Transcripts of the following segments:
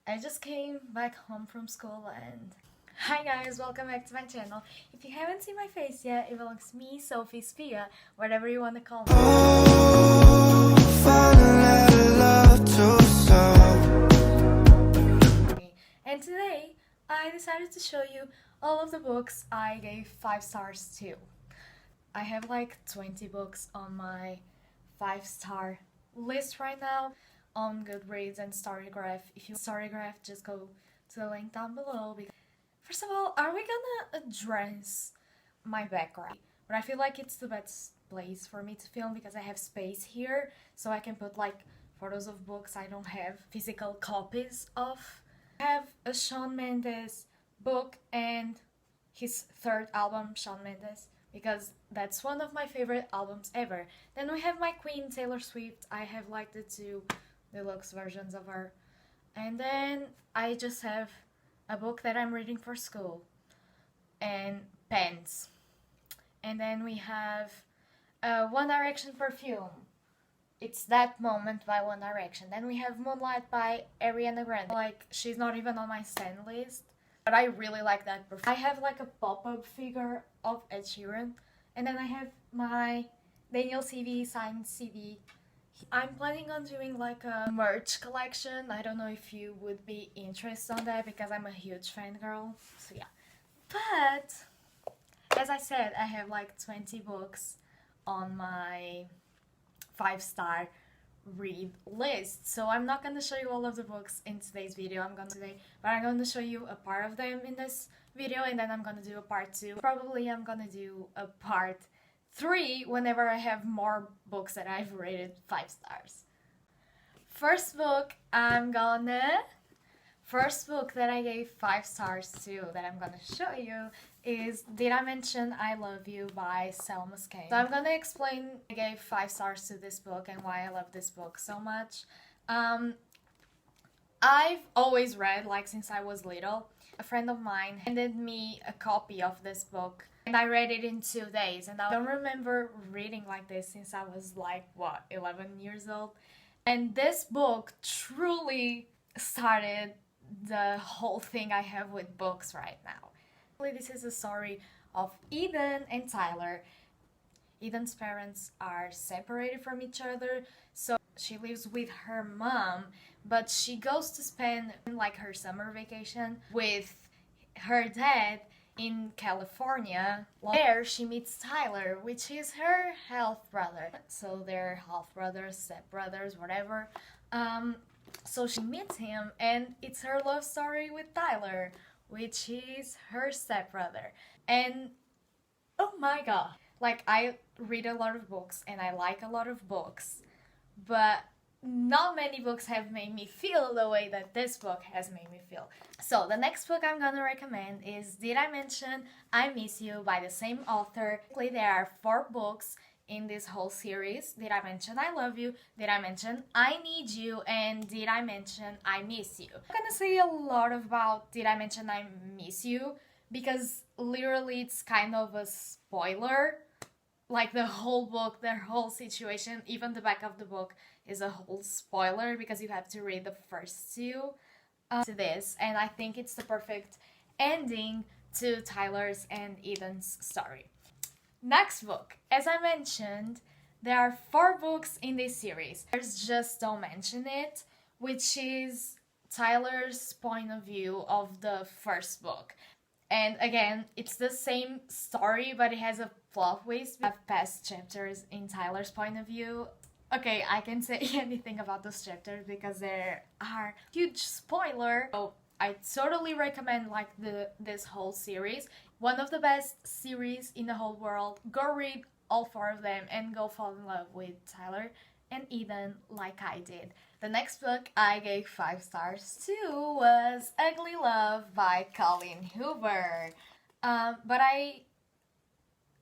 I just came back home from school and hi guys, welcome back to my channel. If you haven't seen my face yet, it belongs to me, Sophie, Spia, whatever you want to call me. And today, I decided to show you all of the books I gave 5 stars to. I have like 20 books on my 5-star list right now on Goodreads and Storygraph. If you Storygraph, just go to the link down below. First of all, are we gonna address my background? But I feel like it's the best place for me to film because I have space here, so I can put like photos of books I don't have physical copies of. I have a Shawn Mendes book and his 3rd album, Shawn Mendes, because that's one of my favorite albums ever. Then we have my queen, Taylor Swift. I have like the 2 deluxe versions of her. And then I just have a book that I'm reading for school and pens. And then we have One Direction perfume. It's That Moment by One Direction. Then we have Moonlight by Ariana Grande. Like, she's not even on my stand list, but I really like that perfume. I have like a pop-up figure of Ed Sheeran. And then I have my Daniel CV signed CD. I'm planning on doing like a merch collection. I don't know if you would be interested in that because I'm a huge fangirl. So yeah. But, as I said, I have like 20 books on my 5-star read list. So I'm not going to show you all of the books in today's video. But I'm going to show you a part of them in this video, and then I'm going to do a part 2. Probably I'm going to do a part 3 whenever I have more books that I've rated 5 stars. First book that I gave 5 stars to that I'm gonna show you is Did I Mention I Love You by Selma Kane. So I'm gonna explain I gave 5 stars to this book and why I love this book so much. I've always read, like since I was little. A friend of mine handed me a copy of this book and I read it in 2 days, and I don't remember reading like this since I was like, what, 11 years old? And this book truly started the whole thing I have with books right now. This is a story of Eden and Tyler. Eden's parents are separated from each other, so she lives with her mom, but she goes to spend like her summer vacation with her dad in California. There she meets Tyler, which is her half brother. So they're half brothers, step brothers, whatever. So she meets him and it's her love story with Tyler, which is her stepbrother. And oh my god, like I read a lot of books and I like a lot of books, but not many books have made me feel the way that this book has made me feel. So the next book I'm gonna recommend is Did I Mention I Miss You by the same author. There are 4 books in this whole series. Did I Mention I Love You, Did I Mention I Need You, and Did I Mention I Miss You. I'm gonna say a lot about Did I Mention I Miss You because literally it's kind of a spoiler. Like the whole book, their whole situation, even the back of the book is a whole spoiler because you have to read the first 2 to this, and I think it's the perfect ending to Tyler's and Eden's story. Next book, as I mentioned, there are 4 books in this series. There's Just Don't Mention It, which is Tyler's point of view of the first book. And again, it's the same story, but it has a plot twist. We have past chapters in Tyler's point of view. Okay, I can say anything about those chapters because there are huge spoiler. So I totally recommend like this whole series. One of the best series in the whole world. Go read all 4 of them and go fall in love with Tyler and Eden like I did. The next book I gave 5 stars to was Ugly Love by Colleen Hoover. But I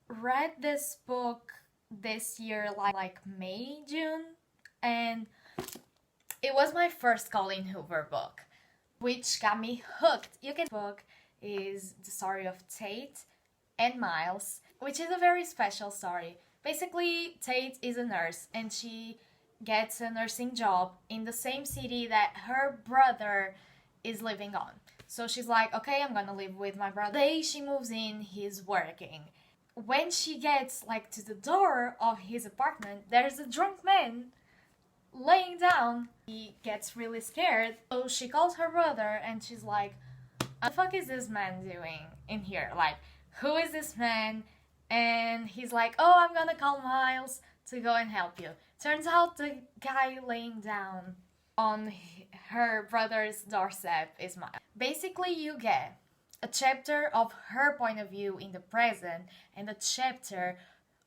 read this book this year like May, June, and it was my first Colleen Hoover book, which got me hooked. Book is the story of Tate and Miles, which is a very special story. Basically, Tate is a nurse and she gets a nursing job in the same city that her brother is living on. So she's like, okay, I'm gonna live with my brother. The day she moves in, he's working. When she gets like to the door of his apartment, there's a drunk man laying down. He gets really scared. So she calls her brother and she's like, what the fuck is this man doing in here? Like, who is this man? And he's like, oh, I'm gonna call Miles to go and help you. Turns out the guy laying down on her brother's doorstep is Miles. Basically, you get a chapter of her point of view in the present and a chapter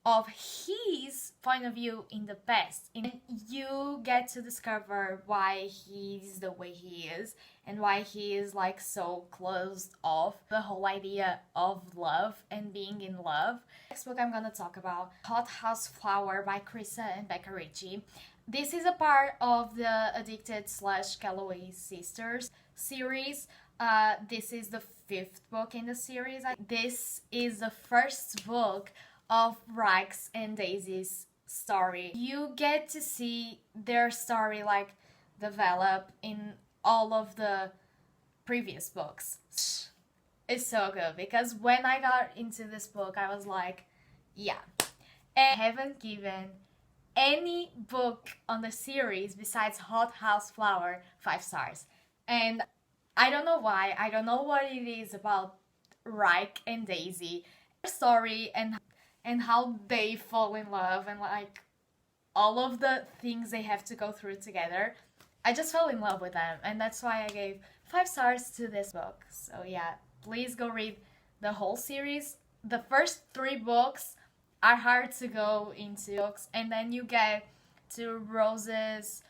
of his point of view in the past. And you get to discover why he's the way he is and why he is like so closed off the whole idea of love and being in love. Next book I'm gonna talk about, Hot House Flower by Krista and Becca Ritchie. This is a part of the Addicted/Calloway Sisters series. This is the 5th book in the series. This is the first book of Rex and Daisy's story. You get to see their story like develop in all of the previous books. It's so good because when I got into this book, I was like, yeah. And I haven't given any book on the series besides Hot House Flower 5 stars. And I don't know why. I don't know what it is about Rex and Daisy, their story, and how they fall in love and like all of the things they have to go through together. I just fell in love with them, and that's why I gave 5 stars to this book. So yeah, please go read the whole series. The first 3 books are hard to go into books, and then you get to Rose's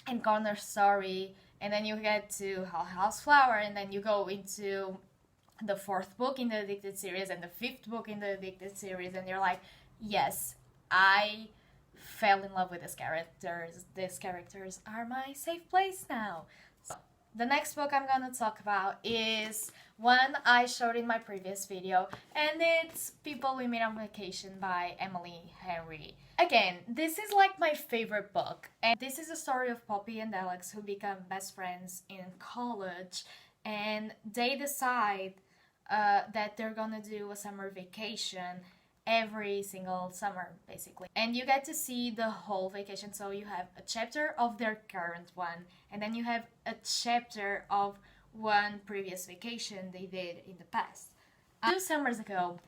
and Connor's story, and then you get to Hot House Flower, and then you go into the 4th book in the Addicted series and the 5th book in the Addicted series, and you're like, yes, I fell in love with these characters. These characters are my safe place now. So, the next book I'm gonna talk about is one I showed in my previous video, and it's People We Meet on Vacation by Emily Henry. Again, this is like my favorite book, and this is the story of Poppy and Alex who become best friends in college, and they decide that they're gonna do a summer vacation every single summer, basically. And you get to see the whole vacation, so you have a chapter of their current one, and then you have a chapter of one previous vacation they did in the past. 2 summers ago,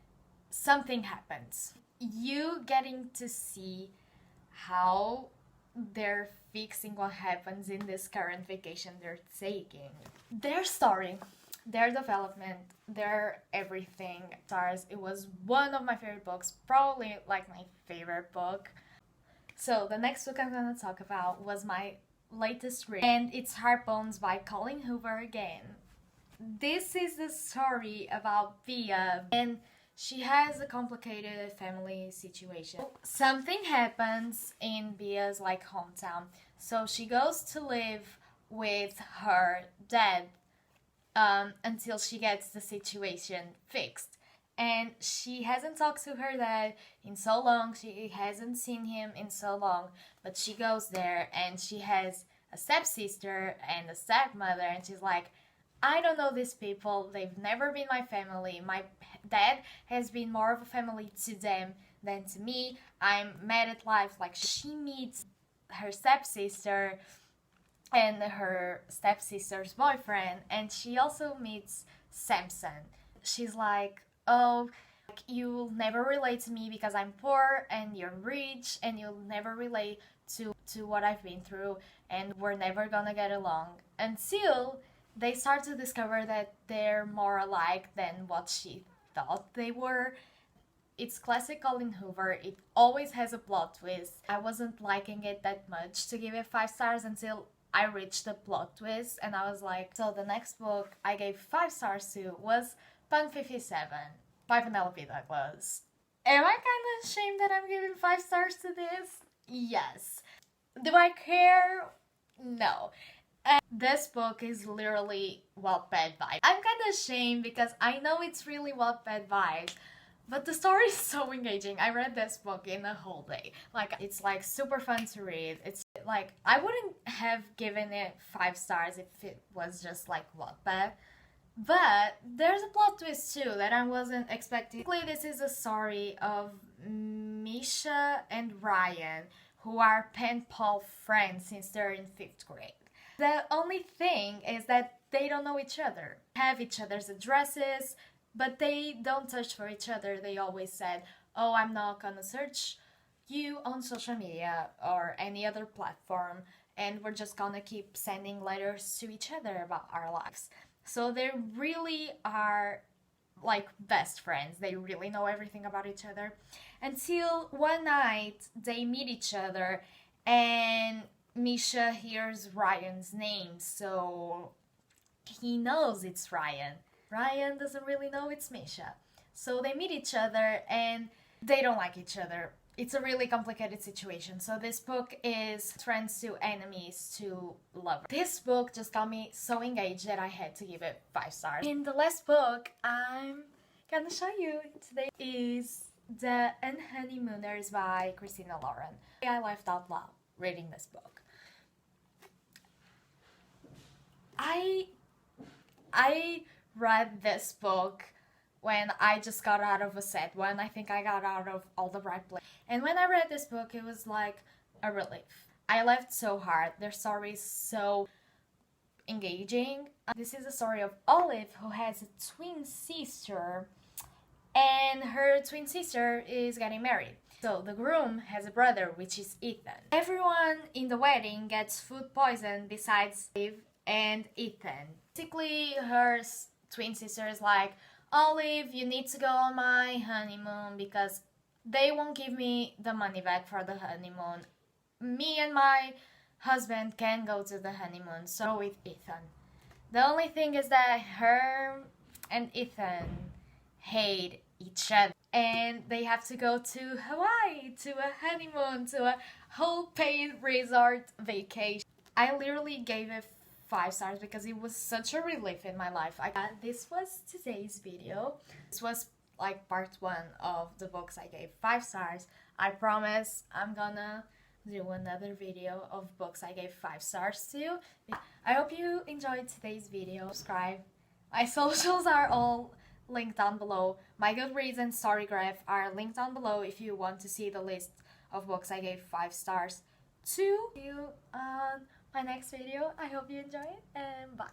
something happens. You getting to see how they're fixing what happens in this current vacation they're taking. Their story, their development, their everything. Stars. It was one of my favorite books, probably like my favorite book. So the next book I'm gonna talk about was my latest read, and it's Heart Bones by Colleen Hoover again. This is the story about Bea, and she has a complicated family situation. Something happens in Bea's like hometown, so she goes to live with her dad until she gets the situation fixed. And she hasn't talked to her dad in so long, she hasn't seen him in so long, but she goes there and she has a stepsister and a stepmother, and she's like, I don't know these people, they've never been my family, my dad has been more of a family to them than to me, I'm mad at life. Like, she meets her stepsister and her stepsister's boyfriend, and she also meets Samson. She's like, oh, you'll never relate to me because I'm poor and you're rich, and you'll never relate to what I've been through, and we're never gonna get along. Until they start to discover that they're more alike than what she thought they were. It's classic Colleen Hoover. It always has a plot twist. I wasn't liking it that much to give it 5 stars until I reached the plot twist, and I was like, so the next book I gave 5 stars to was Punk 57 by Penelope Douglas. Am I kind of ashamed that I'm giving 5 stars to this? Yes. Do I care? No. And this book is literally Wattpad vibes. I'm kind of ashamed because I know it's really Wattpad vibes, but the story is so engaging. I read this book in a whole day. Like, it's like super fun to read. It's like, I wouldn't have given it 5 stars if it was just like Wattpad. But there's a plot twist too that I wasn't expecting. This is a story of Misha and Ryan, who are pen pal friends since they're in 5th grade. The only thing is that they don't know each other, have each other's addresses, but they don't touch for each other. They always said, oh, I'm not gonna search you on social media or any other platform, and we're just gonna keep sending letters to each other about our lives. So they really are like best friends. They really know everything about each other. Until one night they meet each other and Misha hears Ryan's name, so he knows it's Ryan. Ryan doesn't really know it's Misha. So they meet each other and they don't like each other. It's a really complicated situation. So this book is friends to enemies to lovers. This book just got me so engaged that I had to give it 5 stars. And the last book I'm gonna show you today is The Unhoneymooners by Christina Lauren. I laughed out loud reading this book. I read this book when I just got out of a sad one. I think I got out of all the right places. And when I read this book, it was like a relief. I laughed so hard. Their story is so engaging. This is a story of Olive, who has a twin sister, and her twin sister is getting married. So the groom has a brother, which is Ethan. Everyone in the wedding gets food poisoned besides Olive and Ethan. Basically, her twin sister is like, Olive, you need to go on my honeymoon because they won't give me the money back for the honeymoon. Me and my husband can go to the honeymoon, so with Ethan. The only thing is that her and Ethan hate each other and they have to go to Hawaii, to a honeymoon, to a whole paid resort vacation. I literally gave it 5 stars because it was such a relief in my life. This was today's video. This was like part 1 of the books I gave 5 stars. I promise I'm gonna do another video of books I gave 5 stars to. I hope you enjoyed today's video. Subscribe. My socials are all linked down below. My Goodreads and Storygraph are linked down below if you want to see the list of books I gave 5 stars to. See you on my next video. I hope you enjoy it, and bye.